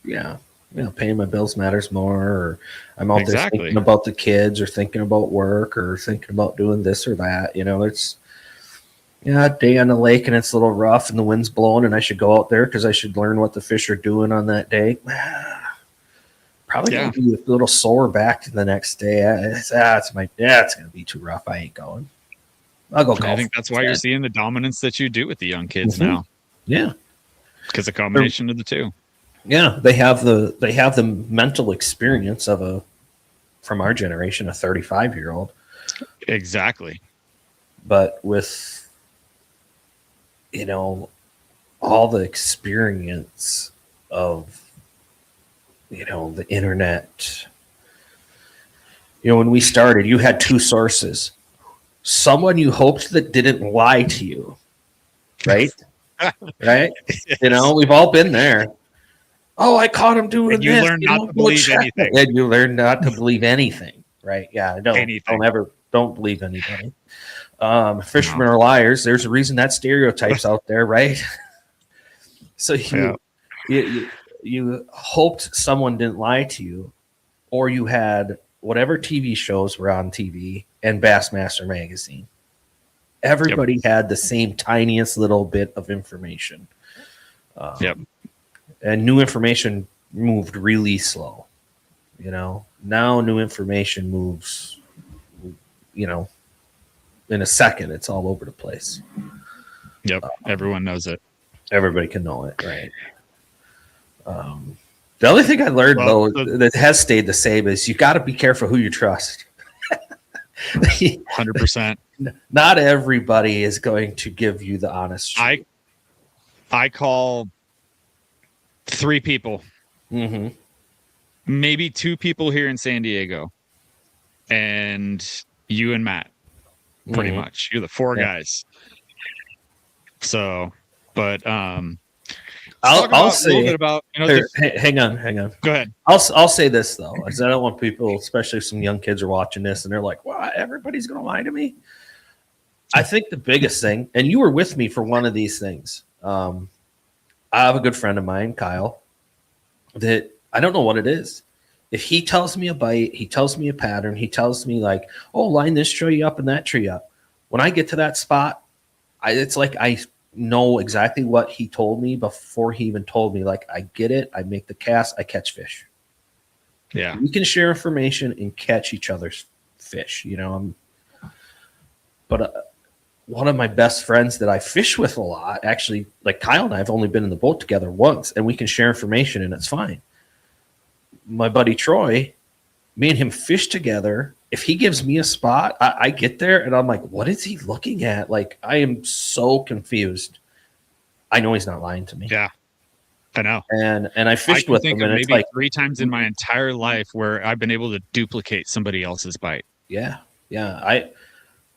Yeah, paying my bills matters more. Or I'm out there thinking about the kids, or thinking about work, or thinking about doing this or that. It's day on the lake and it's a little rough and the wind's blowing, and I should go out there because I should learn what the fish are doing on that day. Probably gonna be a little sore back the next day. It's going to be too rough. I ain't going. I'll go golf. I think that's why you're seeing the dominance that you do with the young kids now. Yeah, because a combination of the two. Yeah, they have the mental experience of from our generation, a 35-year-old. Exactly. But with all the experience of the internet. When we started, you had two sources. Someone you hoped that didn't lie to you, right? Right? Yes. We've all been there. Oh, I caught him doing and you this. Learn not to believe anything. And you learn not to believe anything, right? Yeah, don't believe anybody. Fishermen are liars. There's a reason that stereotype's out there, right? So you hoped someone didn't lie to you, or you had whatever TV shows were on TV and Bassmaster magazine. Everybody had the same tiniest little bit of information. And new information moved really slow. Now new information moves, in a second. It's all over the place. Yep. Everyone knows it. Everybody can know it, right? The only thing I learned, that has stayed the same is you got to be careful who you trust. 100%. Not everybody is going to give you the honest truth. I call 3 people, maybe 2 people here in San Diego, and you and Matt. Pretty much, you're the 4 guys. So, but I'll say a little bit about hang on. Go ahead. I'll say this though, because I don't want people, especially if some young kids are watching this and they're like, "Well, everybody's going to lie to me." I think the biggest thing, and you were with me for one of these things. I have a good friend of mine, Kyle, that I don't know what it is. If he tells me a bite, he tells me a pattern, he tells me like, "Oh, line this tree up and that tree up." When I get to that spot, it's like I know exactly what he told me before he even told me. Like, I get it. I make the cast. I catch fish. Yeah. We can share information and catch each other's fish, But one of my best friends that I fish with a lot, actually, like Kyle and I have only been in the boat together once, and we can share information and it's fine. My buddy Troy, me and him fish together. If he gives me a spot, I get there and I'm like, what is he looking at? Like, I am so confused. I know he's not lying to me. Yeah. I know. And I I fished can with think them, of and it's maybe like, 3 times in my entire life where I've been able to duplicate somebody else's bite. yeah, yeah.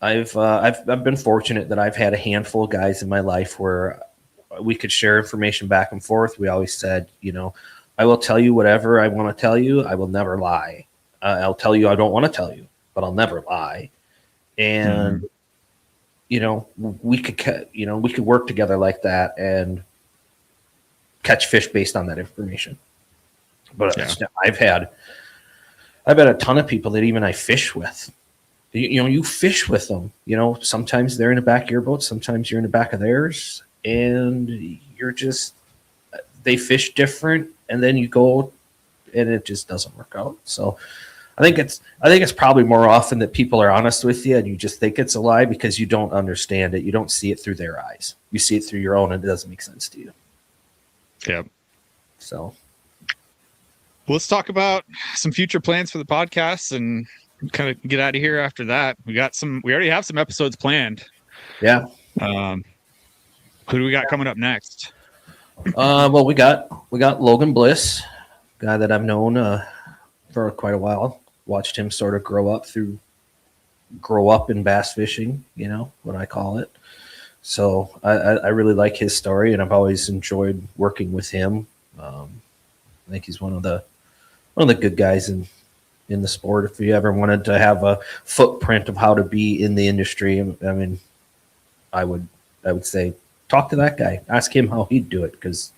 I've been fortunate that I've had a handful of guys in my life where we could share information back and forth. We always said, I will tell you whatever I want to tell you. I will never lie. I'll tell you I don't want to tell you, but I'll never lie. And Mhm. we could work together like that and catch fish based on that information. But Yeah. I've had a ton of people that even I fish with. You fish with them. Sometimes they're in the back of your boat, sometimes you're in the back of theirs, and they fish different, and then you go, and it just doesn't work out. So I think it's probably more often that people are honest with you, and you just think it's a lie because you don't understand it. You don't see it through their eyes. You see it through your own, and it doesn't make sense to you. Yeah. So Well, let's talk about some future plans for the podcast and kind of get out of here after that. We already have some episodes planned. yeah. Um, who do we got coming up next? Well, we got Logan Bliss, guy that I've known for quite a while. Watched him sort of grow up in bass fishing, what I call it. So I really like his story, and I've always enjoyed working with him. I think he's one of the good guys in the sport. If you ever wanted to have a footprint of how to be in the industry, I mean, I would say talk to that guy. Ask him how he'd do it, because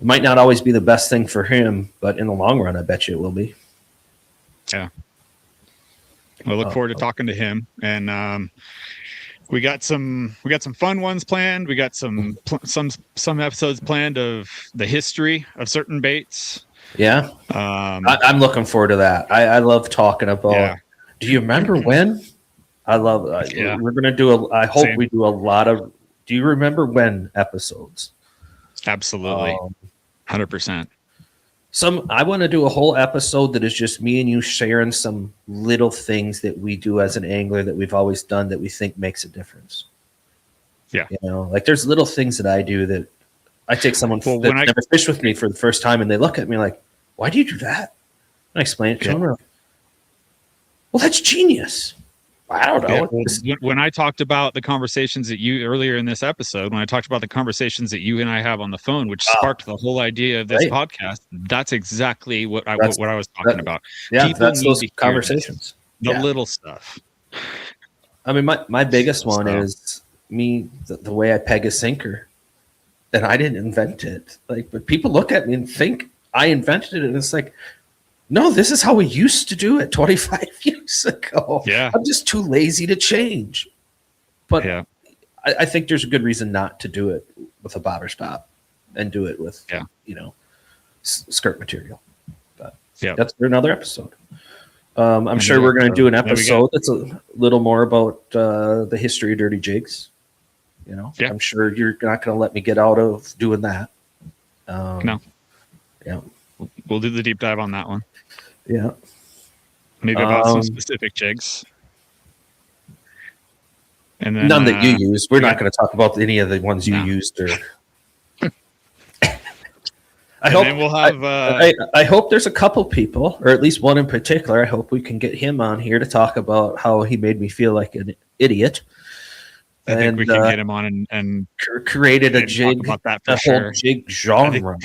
it might not always be the best thing for him, but in the long run, I bet you it will be. Yeah. I look forward to talking to him, and we got some fun ones planned. We got some episodes planned of the history of certain baits. Yeah, I'm looking forward to that. I love talking about. Yeah. Do you remember when? I love. Yeah. We're gonna do I hope Same. we do a lot of. Do you remember when episodes? Absolutely. 100%. I want to do a whole episode that is just me and you sharing some little things that we do as an angler that we've always done that we think makes a difference. Yeah. Like there's little things that I do that I take someone that's never fished with me for the first time, and they look at me like, "Why do you do that?" And I explain it to them. Like, well, that's genius. I don't know. Yeah, when I talked about the conversations that you earlier in this episode, when I talked about the conversations that you and I have on the phone, which sparked the whole idea of this podcast, that's exactly what I was talking about. Yeah, people that's those conversations. The little stuff. I mean, my biggest one is me, the way I peg a sinker. And I didn't invent it. But people look at me and think I invented it, and it's like, no, this is how we used to do it 25 years ago. Yeah. I'm just too lazy to change. But I think there's a good reason not to do it with a bobber stop and do it with, skirt material. But that's for another episode. I'm sure we're going to do an episode that's a little more about the history of dirty jigs. I'm sure you're not going to let me get out of doing that. No. Yeah. We'll do the deep dive on that one. Yeah. Maybe about some specific jigs. And then, none that you use. We're not going to talk about any of the ones you used. Or I hope there's a couple people, or at least one in particular. I hope we can get him on here to talk about how he made me feel like an idiot. I think we can get him on and created a jig, about that for sure. Whole jig genre.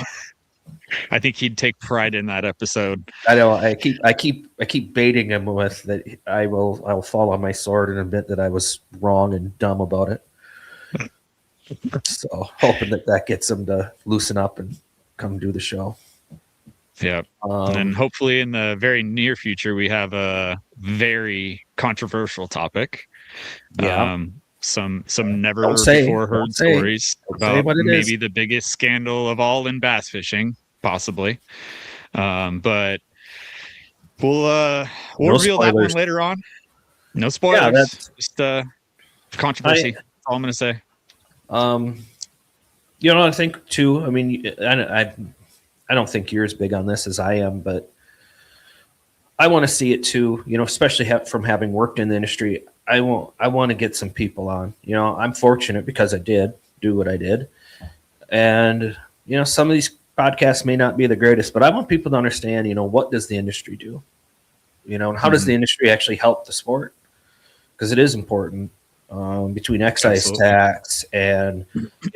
I think he'd take pride in that episode. I know. I keep baiting him with that. I will fall on my sword and admit that I was wrong and dumb about it. So hoping that gets him to loosen up and come do the show. Yeah. And hopefully in the very near future, we have a very controversial topic. Yeah. Some never before heard stories about maybe the biggest scandal of all in bass fishing, possibly. But we'll reveal that one later on. No spoilers. Yeah, that's just controversy. That's all I'm going to say. I think too. I mean, I don't think you're as big on this as I am, but I want to see it too. Especially from having worked in the industry. I want to get some people on. I'm fortunate because I did do what I did, and some of these podcasts may not be the greatest, but I want people to understand, what does the industry do? And how does the industry actually help the sport? Because it is important. Between excise Absolutely. tax and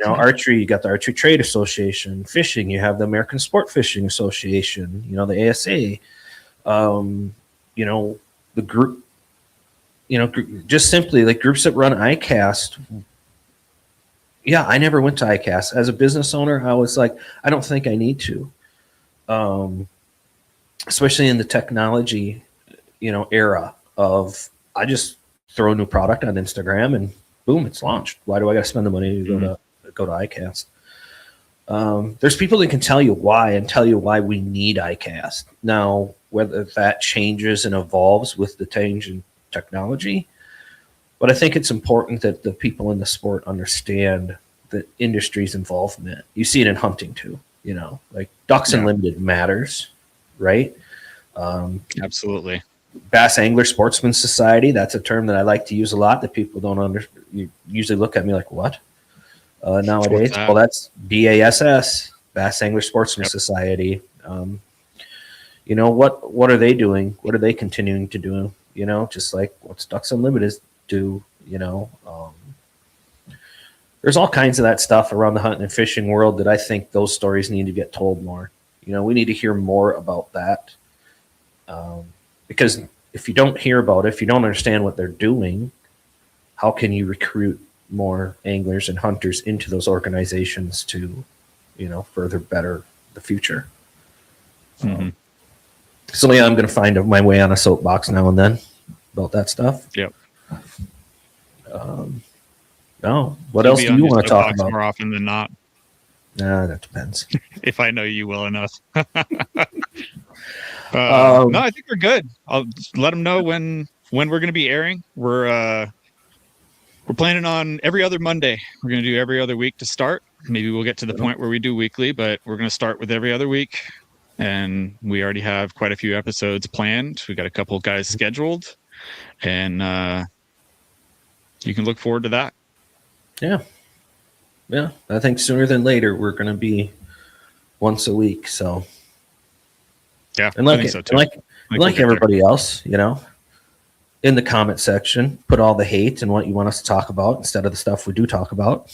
archery, you got the Archery Trade Association. Fishing, you have the American Sport Fishing Association. The ASA. The group. Just simply like groups that run ICAST. Yeah, I never went to ICAST as a business owner. I was like, I don't think I need to, especially in the technology, era of I just throw a new product on Instagram and boom, it's launched. Why do I got to spend the money to go to ICAST? There's people that can tell you why and tell you why we need ICAST. Now, whether that changes and evolves with the change in technology, but I think it's important that the people in the sport understand the industry's involvement. You see it in hunting too, like Ducks Unlimited matters, right? Absolutely. Bass Angler Sportsman Society, that's a term that I like to use a lot that people don't understand. You usually look at me like, what? Nowadays, well, that's BASS, Bass Angler Sportsman Society. What are they doing? What are they continuing to do? Just like what's Ducks Unlimited do, there's all kinds of that stuff around the hunting and fishing world that I think those stories need to get told more. We need to hear more about that. Because if you don't hear about it, if you don't understand what they're doing, how can you recruit more anglers and hunters into those organizations to, further better the future? Mm-hmm. So yeah, I'm going to find my way on a soapbox now and then about that stuff. Yep. No. What else do you want to talk about? More often than not. Nah, that depends. If I know you well enough. No, I think we're good. I'll just let them know when we're going to be airing. We're planning on every other Monday. We're going to do every other week to start. Maybe we'll get to the point where we do weekly, but we're going to start with every other week. And we already have quite a few episodes planned. We got a couple of guys scheduled, and you can look forward to that. Yeah. I think sooner than later we're going to be once a week. So yeah, and I think so too. Like everybody else, in the comment section, put all the hate and what you want us to talk about instead of the stuff we do talk about.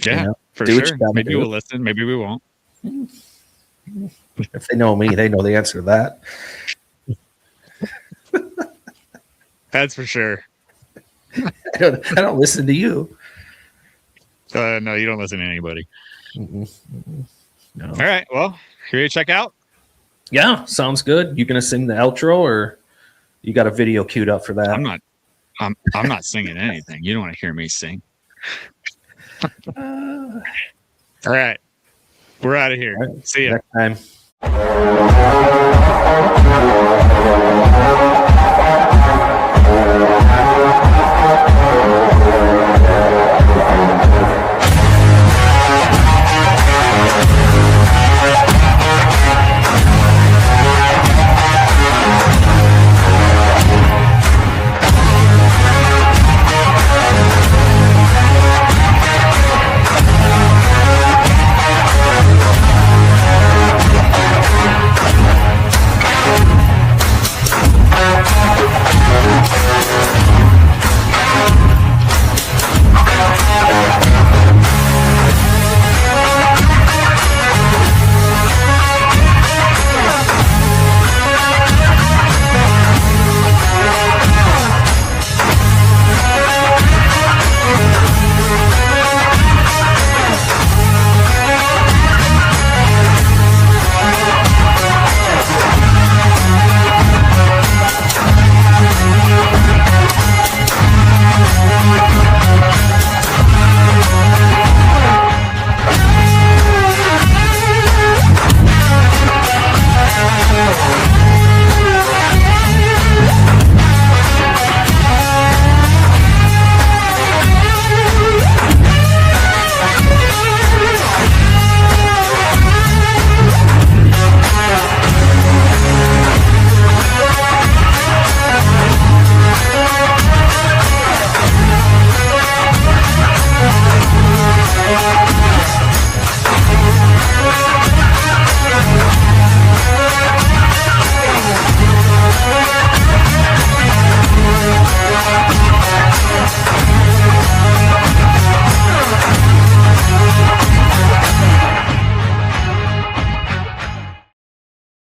Yeah, for sure. Maybe we'll listen. Maybe we won't. If they know me, they know the answer to that. That's for sure. I don't listen to you. No, you don't listen to anybody. No. All right. Well, here you check out. Yeah, sounds good. You gonna sing the outro, or you got a video queued up for that? I'm not singing anything. You don't want to hear me sing. All right. We're out of here. Right. See ya. Next time.